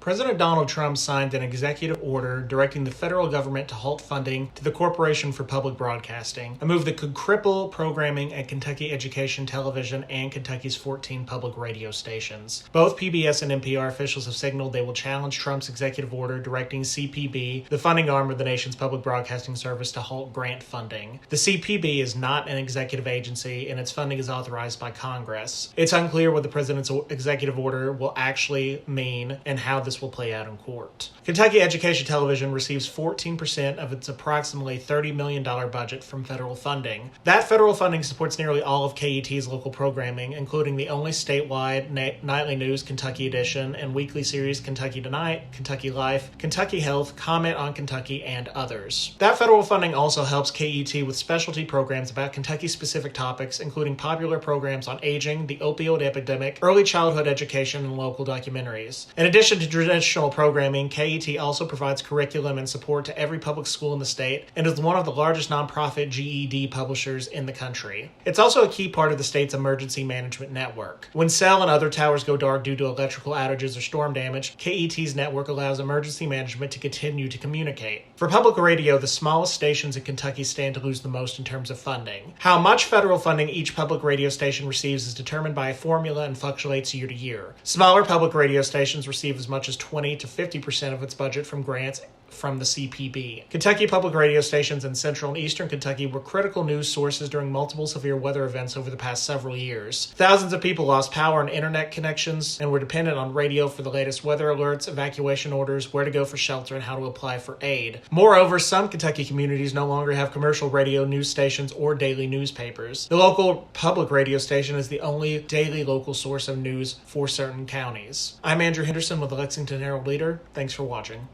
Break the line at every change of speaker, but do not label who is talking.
President Donald Trump signed an executive order directing the federal government to halt funding to the Corporation for Public Broadcasting, a move that could cripple programming at Kentucky Education Television and Kentucky's 14 public radio stations. Both PBS and NPR officials have signaled they will challenge Trump's executive order directing CPB, the funding arm of the nation's public broadcasting service, to halt grant funding. The CPB is not an executive agency, and its funding is authorized by Congress. It's unclear what the president's executive order will actually mean and how this will play out in court. Kentucky Education Television receives 14% of its approximately $30 million budget from federal funding. That federal funding supports nearly all of KET's local programming, including the only statewide nightly news Kentucky edition and weekly series Kentucky Tonight, Kentucky Life, Kentucky Health, Comment on Kentucky, and others. That federal funding also helps KET with specialty programs about Kentucky-specific topics, including popular programs on aging, the opioid epidemic, early childhood education, and local documentaries. In addition to traditional programming, KET also provides curriculum and support to every public school in the state and is one of the largest nonprofit GED publishers in the country. It's also a key part of the state's emergency management network. When cell and other towers go dark due to electrical outages or storm damage, KET's network allows emergency management to continue to communicate. For public radio, the smallest stations in Kentucky stand to lose the most in terms of funding. How much federal funding each public radio station receives is determined by a formula and fluctuates year to year. Smaller public radio stations receive as much as 20 to 50% of its budget from grants from the CPB. Kentucky public radio stations in central and eastern Kentucky were critical news sources during multiple severe weather events over the past several years. Thousands of people lost power and internet connections and were dependent on radio for the latest weather alerts, evacuation orders, where to go for shelter, and how to apply for aid. Moreover, some Kentucky communities no longer have commercial radio news stations or daily newspapers. The local public radio station is the only daily local source of news for certain counties. I'm Andrew Henderson with the Lexington Herald Leader. Thanks for watching.